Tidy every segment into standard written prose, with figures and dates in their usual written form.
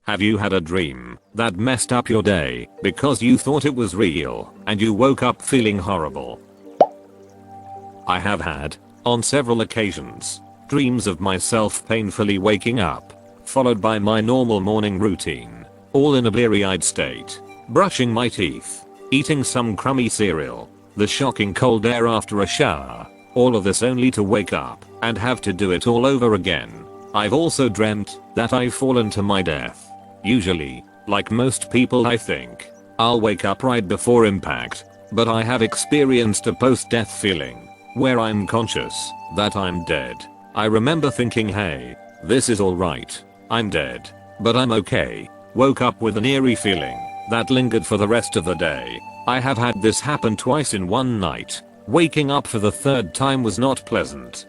Have you had a dream that messed up your day because you thought it was real and you woke up feeling horrible? I have had, on several occasions, dreams of myself painfully waking up, followed by my normal morning routine, all in a bleary-eyed state, brushing my teeth, eating some crummy cereal, the shocking cold air after a shower, all of this only to wake up and have to do it all over again. I've also dreamt that I've fallen to my death. Usually, like most people I think, I'll wake up right before impact, but I have experienced a post-death feeling, where I'm conscious that I'm dead. I remember thinking, hey, this is alright, I'm dead, but I'm okay. Woke up with an eerie feeling that lingered for the rest of the day. I have had this happen twice in one night. Waking up for the third time was not pleasant.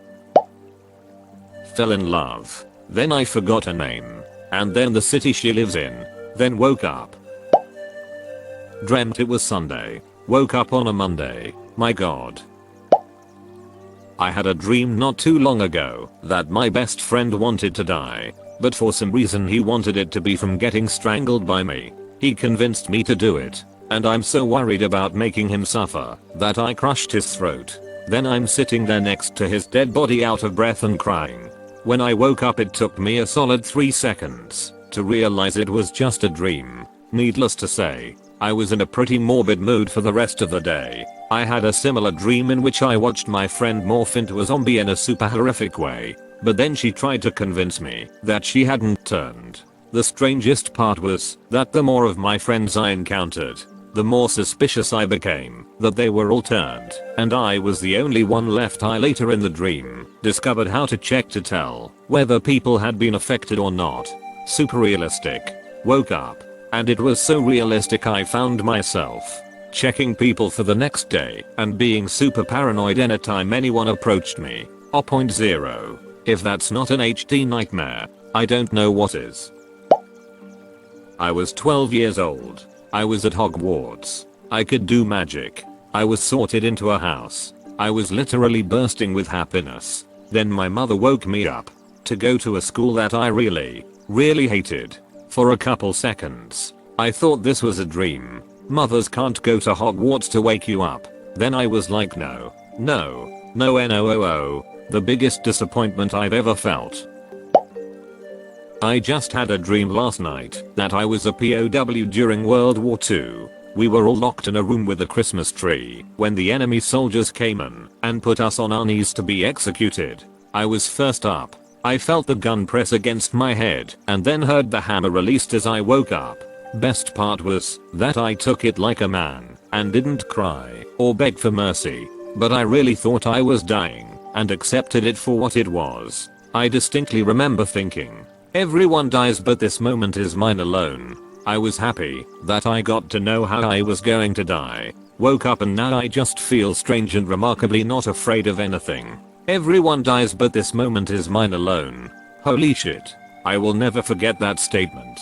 Fell in love. Then I forgot her name. And then the city she lives in. Then woke up. Dreamt it was Sunday. Woke up on a Monday. My god. I had a dream not too long ago that my best friend wanted to die, but for some reason he wanted it to be from getting strangled by me. He convinced me to do it, and I'm so worried about making him suffer that I crushed his throat. Then I'm sitting there next to his dead body out of breath and crying. When I woke up it took me a solid 3 seconds to realize it was just a dream. Needless to say, I was in a pretty morbid mood for the rest of the day. I had a similar dream in which I watched my friend morph into a zombie in a super horrific way, but then she tried to convince me that she hadn't turned. The strangest part was that the more of my friends I encountered, the more suspicious I became that they were all turned, and I was the only one left. I later in the dream discovered how to check to tell whether people had been affected or not. Super realistic. Woke up, and it was so realistic I found myself checking people for the next day and being super paranoid anytime anyone approached me. 0.0. If that's not an HD nightmare, I don't know what is. I was 12 years old. I was at Hogwarts. I could do magic. I was sorted into a house. I was literally bursting with happiness. Then my mother woke me up to go to a school that I really hated. For a couple seconds, I thought this was a dream. Mothers can't go to Hogwarts to wake you up. Then I was like, no. The biggest disappointment I've ever felt. I just had a dream last night that I was a POW during World War II. We were all locked in a room with a Christmas tree when the enemy soldiers came in and put us on our knees to be executed. I was first up. I felt the gun press against my head and then heard the hammer released as I woke up. Best part was that I took it like a man and didn't cry or beg for mercy, but I really thought I was dying and accepted it for what it was. I distinctly remember thinking, everyone dies but this moment is mine alone. I was happy that I got to know how I was going to die. Woke up and now I just feel strange and remarkably not afraid of anything. Everyone dies but this moment is mine alone. Holy shit. I will never forget that statement.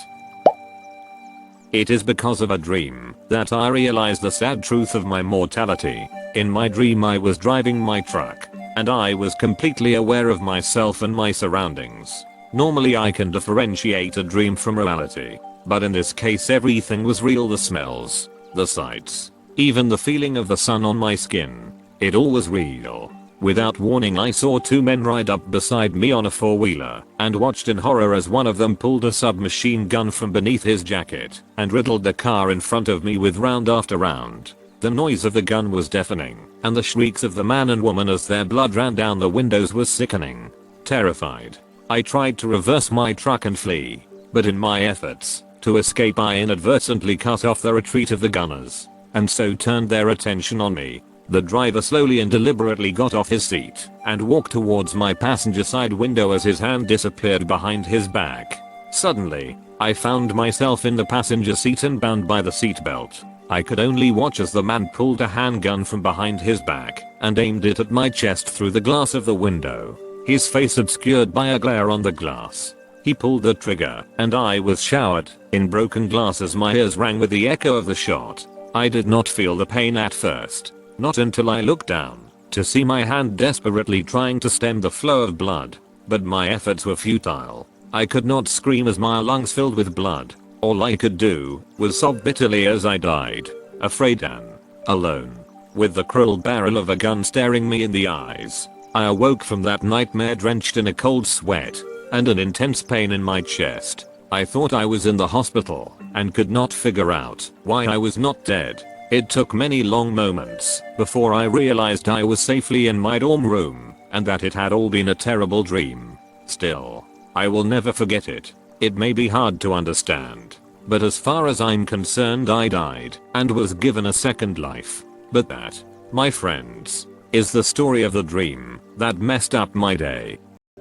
It is because of a dream that I realized the sad truth of my mortality. In my dream I was driving my truck, and I was completely aware of myself and my surroundings. Normally I can differentiate a dream from reality, but in this case everything was real. The smells, the sights, even the feeling of the sun on my skin. It all was real. Without warning I saw two men ride up beside me on a four-wheeler and watched in horror as one of them pulled a submachine gun from beneath his jacket and riddled the car in front of me with round after round. The noise of the gun was deafening, and the shrieks of the man and woman as their blood ran down the windows was sickening. Terrified, I tried to reverse my truck and flee, but in my efforts to escape I inadvertently cut off the retreat of the gunners, and so turned their attention on me. The driver slowly and deliberately got off his seat and walked towards my passenger side window as his hand disappeared behind his back. Suddenly, I found myself in the passenger seat and bound by the seatbelt. I could only watch as the man pulled a handgun from behind his back and aimed it at my chest through the glass of the window, his face obscured by a glare on the glass. He pulled the trigger and I was showered in broken glass as my ears rang with the echo of the shot. I did not feel the pain at first. Not until I looked down to see my hand desperately trying to stem the flow of blood, but my efforts were futile. I could not scream as my lungs filled with blood. All I could do was sob bitterly as I died, afraid and alone, with the cruel barrel of a gun staring me in the eyes. I awoke from that nightmare drenched in a cold sweat and an intense pain in my chest. I thought I was in the hospital and could not figure out why I was not dead. It took many long moments before I realized I was safely in my dorm room and that it had all been a terrible dream. Still, I will never forget it. It may be hard to understand, but as far as I'm concerned, I died and was given a second life. But that, my friends, is the story of the dream that messed up my day.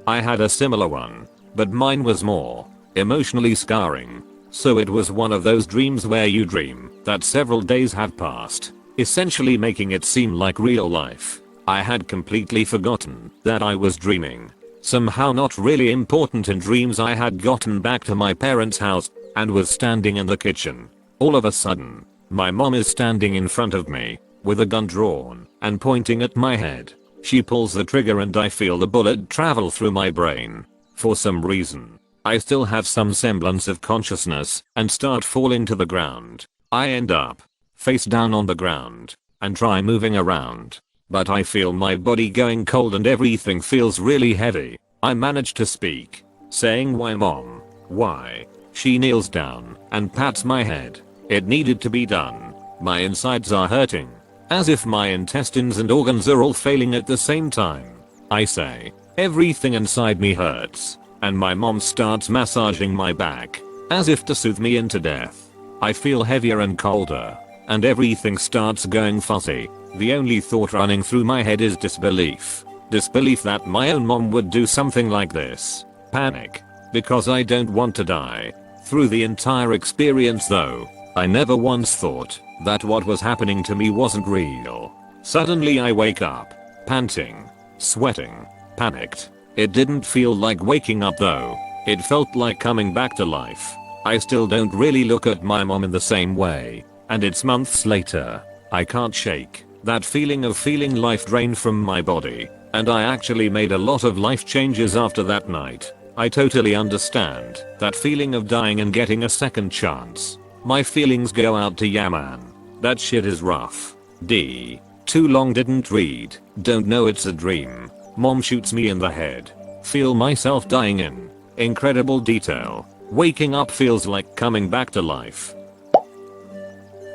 I had a similar one, but mine was more emotionally scarring. So it was one of those dreams where you dream that several days have passed, essentially making it seem like real life. I had completely forgotten that I was dreaming. Somehow not really important in dreams, I had gotten back to my parents' house and was standing in the kitchen. All of a sudden, my mom is standing in front of me with a gun drawn and pointing at my head. She pulls the trigger and I feel the bullet travel through my brain. For some reason, I still have some semblance of consciousness and start falling to the ground. I end up face down on the ground and try moving around, but I feel my body going cold and everything feels really heavy. I manage to speak, saying, "Why mom? Why?" She kneels down and pats my head. It needed to be done. My insides are hurting, as if my intestines and organs are all failing at the same time. I say, "Everything inside me hurts." And my mom starts massaging my back, as if to soothe me into death. I feel heavier and colder, and everything starts going fuzzy. The only thought running through my head is disbelief. Disbelief that my own mom would do something like this. Panic, because I don't want to die. Through the entire experience though, I never once thought that what was happening to me wasn't real. Suddenly I wake up, panting, sweating, panicked. It didn't feel like waking up though. It felt like coming back to life. I still don't really look at my mom in the same way. And it's months later. I can't shake that feeling of feeling life drain from my body. And I actually made a lot of life changes after that night. I totally understand that feeling of dying and getting a second chance. My feelings go out to Yaman. That shit is rough. D. Too long didn't read. Don't know it's a dream. Mom shoots me in the head. Feel myself dying in incredible detail. Waking up feels like coming back to life.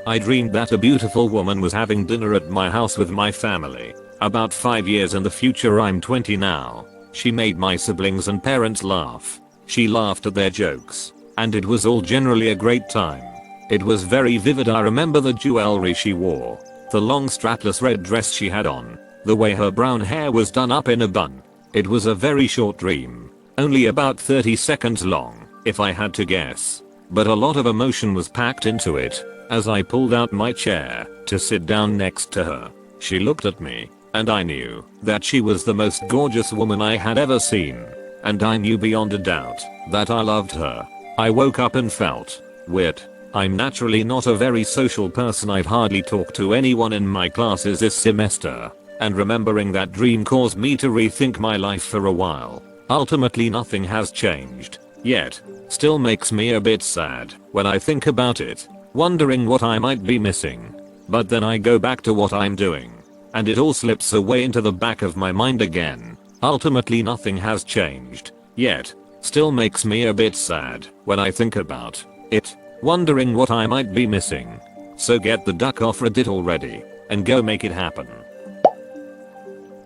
I dreamed that a beautiful woman was having dinner at my house with my family. About 5 years in the future, I'm 20 now. She made my siblings and parents laugh. She laughed at their jokes. And it was all generally a great time. It was very vivid. I remember the jewelry she wore. The long strapless red dress she had on. The way her brown hair was done up in a bun. It was a very short dream. Only about 30 seconds long, if I had to guess. But a lot of emotion was packed into it. As I pulled out my chair to sit down next to her, she looked at me, and I knew that she was the most gorgeous woman I had ever seen. And I knew beyond a doubt that I loved her. I woke up and felt weird. I'm naturally not a very social person. I've hardly talked to anyone in my classes this semester. And remembering that dream caused me to rethink my life for a while. Ultimately nothing has changed. Yet, still makes me a bit sad when I think about it, wondering what I might be missing. But then I go back to what I'm doing, and it all slips away into the back of my mind again. Ultimately nothing has changed. Yet, still makes me a bit sad when I think about it, wondering what I might be missing. So get the duck off Reddit already, and go make it happen.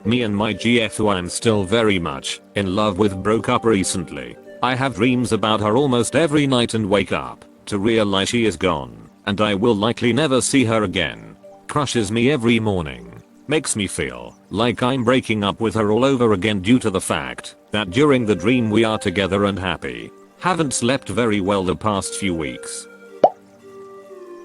Me and my GF, who I'm still very much in love with, broke up recently. I have dreams about her almost every night and wake up to realize she is gone and I will likely never see her again. Crushes me every morning. Makes me feel like I'm breaking up with her all over again due to the fact that during the dream we are together and happy. Haven't slept very well the past few weeks.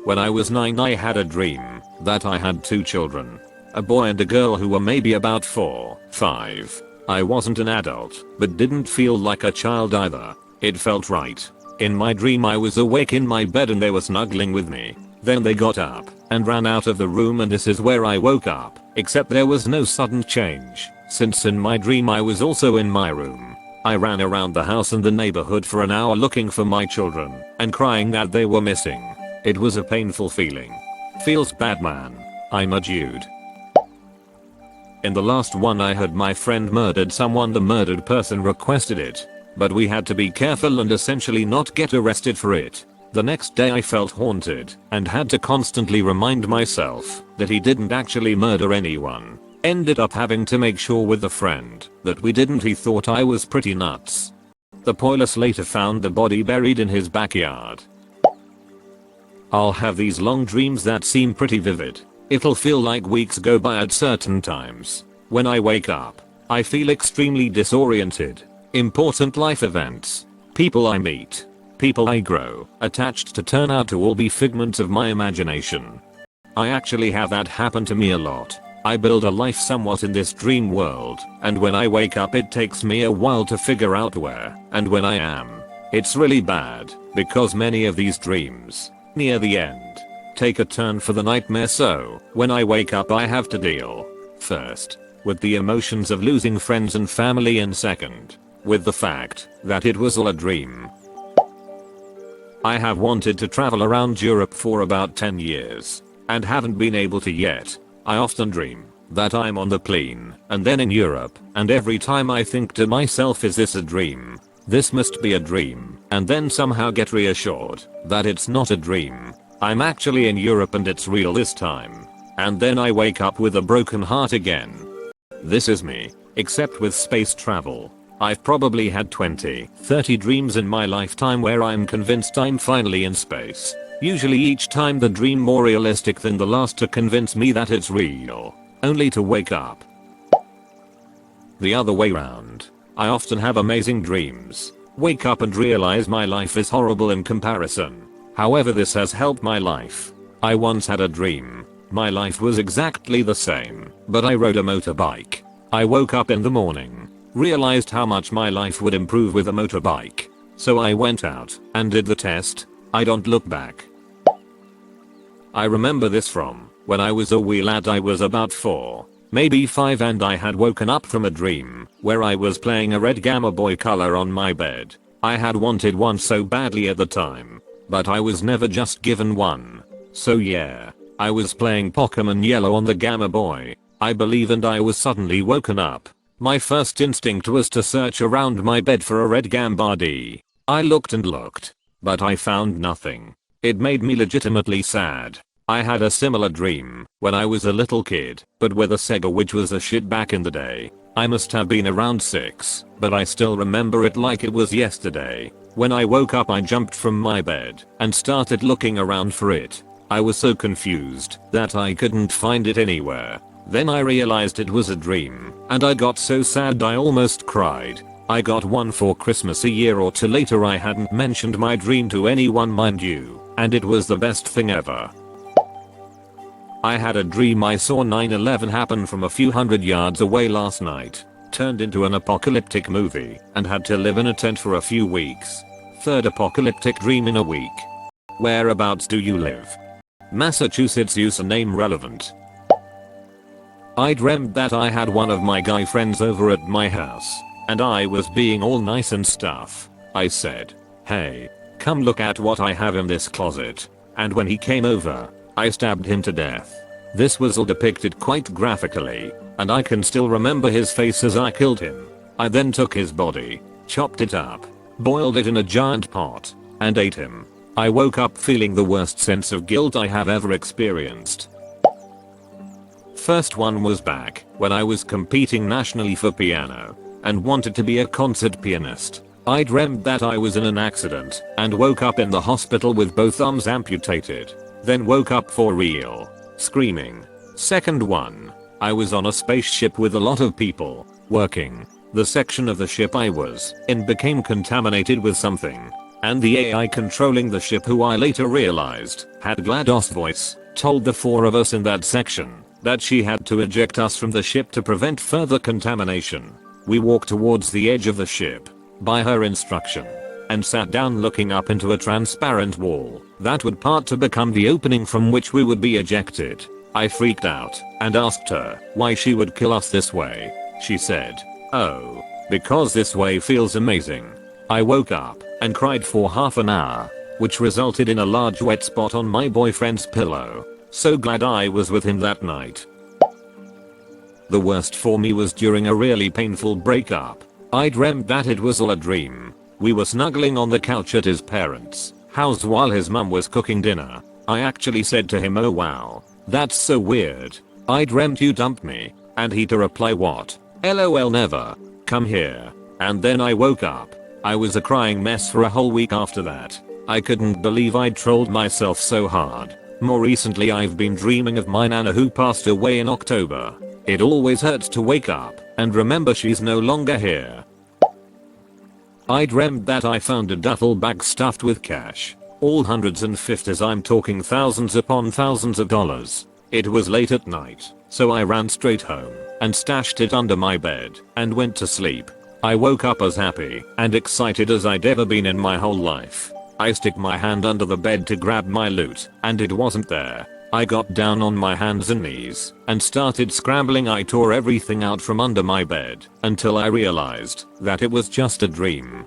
When I was 9, I had a dream that I had 2 children. A boy and a girl who were maybe about 4, 5. I wasn't an adult, but didn't feel like a child either. It felt right. In my dream I was awake in my bed and they were snuggling with me. Then they got up and ran out of the room, and this is where I woke up, except there was no sudden change, since in my dream I was also in my room. I ran around the house and the neighborhood for an hour looking for my children and crying that they were missing. It was a painful feeling. Feels bad, man. I'm a dude. In the last one I heard my friend murdered someone. The murdered person requested it, but we had to be careful and essentially not get arrested for it. The next day I felt haunted and had to constantly remind myself that he didn't actually murder anyone. Ended up having to make sure with a friend that we didn't. He thought I was pretty nuts. The police later found the body buried in his backyard. I'll have these long dreams that seem pretty vivid. It'll feel like weeks go by at certain times. When I wake up, I feel extremely disoriented. Important life events, people I meet, people I grow attached to turn out to all be figments of my imagination. I actually have that happen to me a lot. I build a life somewhat in this dream world, and when I wake up it takes me a while to figure out where and when I am. It's really bad, because many of these dreams, near the end, take a turn for the nightmare. So, when I wake up I have to deal, first, with the emotions of losing friends and family, and second, with the fact that it was all a dream. I have wanted to travel around Europe for about 10 years, and haven't been able to yet. I often dream that I'm on the plane and then in Europe, and every time I think to myself, is this a dream? This must be a dream, and then somehow get reassured that it's not a dream. I'm actually in Europe and it's real this time. And then I wake up with a broken heart again. This is me, except with space travel. I've probably had 20-30 dreams in my lifetime where I'm convinced I'm finally in space. Usually each time the dream more realistic than the last to convince me that it's real, only to wake up the other way round. I often have amazing dreams, wake up and realize my life is horrible in comparison. However, this has helped my life. I once had a dream. My life was exactly the same, but I rode a motorbike. I woke up in the morning, realized how much my life would improve with a motorbike. So I went out and did the test. I don't look back. I remember this from when I was a wee lad. I was about 4, maybe 5, and I had woken up from a dream where I was playing a red Gamma Boy Color on my bed. I had wanted one so badly at the time, but I was never just given one. So yeah, I was playing Pokemon Yellow on the Gamma Boy, I believe, and I was suddenly woken up. My first instinct was to search around my bed for a red Gambardie. I looked and looked, but I found nothing. It made me legitimately sad. I had a similar dream when I was a little kid, but with a Sega, which was a shit back in the day. I must have been around 6, but I still remember it like it was yesterday. When I woke up I jumped from my bed and started looking around for it. I was so confused that I couldn't find it anywhere. Then I realized it was a dream, and I got so sad I almost cried. I got one for Christmas a year or two later. I hadn't mentioned my dream to anyone, mind you, and it was the best thing ever. I had a dream I saw 9/11 happen from a few hundred yards away last night. Turned into an apocalyptic movie and had to live in a tent for a few weeks. Third apocalyptic dream in a week. Whereabouts do you live? Massachusetts. Username relevant. I dreamt that I had one of my guy friends over at my house, and I was being all nice and stuff. I said, "Hey, come look at what I have in this closet." And when he came over, I stabbed him to death. This was all depicted quite graphically, and I can still remember his face as I killed him. I then took his body, chopped it up, boiled it in a giant pot, and ate him. I woke up feeling the worst sense of guilt I have ever experienced. First one was back when I was competing nationally for piano and wanted to be a concert pianist. I dreamt that I was in an accident and woke up in the hospital with both arms amputated. Then woke up for real, screaming. Second one, I was on a spaceship with a lot of people working. The section of the ship I was in became contaminated with something, and the AI controlling the ship, who I later realized had GLaDOS voice, told the 4 of us in that section that she had to eject us from the ship to prevent further contamination. We walked towards the edge of the ship by her instruction and sat down looking up into a transparent wall that would part to become the opening from which we would be ejected. I freaked out and asked her why she would kill us this way. She said, "Oh, because this way feels amazing. I woke up and cried for half an hour, which resulted in a large wet spot on my boyfriend's pillow. So glad I was with him that night. The worst for me was during a really painful breakup. I dreamt that it was all a dream. We were snuggling on the couch at his parents' house while his mum was cooking dinner. I actually said to him, "Oh wow, that's so weird. I dreamt you dumped me." And he to reply, "What? LOL, never. Come here." And then I woke up. I was a crying mess for a whole week after that. I couldn't believe I'd trolled myself so hard. More recently I've been dreaming of my nana who passed away in October. It always hurts to wake up and remember she's no longer here. I dreamt that I found a duffel bag stuffed with cash. All hundreds and fifties, I'm talking thousands upon thousands of dollars. It was late at night, so I ran straight home and stashed it under my bed and went to sleep. I woke up as happy and excited as I'd ever been in my whole life. I stick my hand under the bed to grab my loot and it wasn't there. I got down on my hands and knees and started scrambling. I tore everything out from under my bed until I realized that it was just a dream.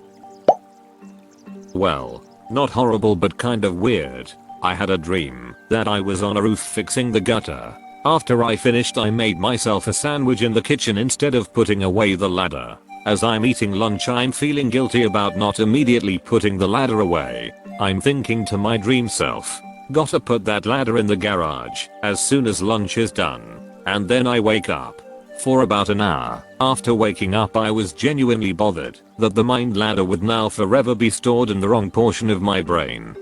Well, not horrible but kind of weird. I had a dream that I was on a roof fixing the gutter. After I finished I made myself a sandwich in the kitchen instead of putting away the ladder. As I'm eating lunch I'm feeling guilty about not immediately putting the ladder away. I'm thinking to my dream self, gotta put that ladder in the garage as soon as lunch is done. And then I wake up. For about an hour after waking up I was genuinely bothered that the mind ladder would now forever be stored in the wrong portion of my brain.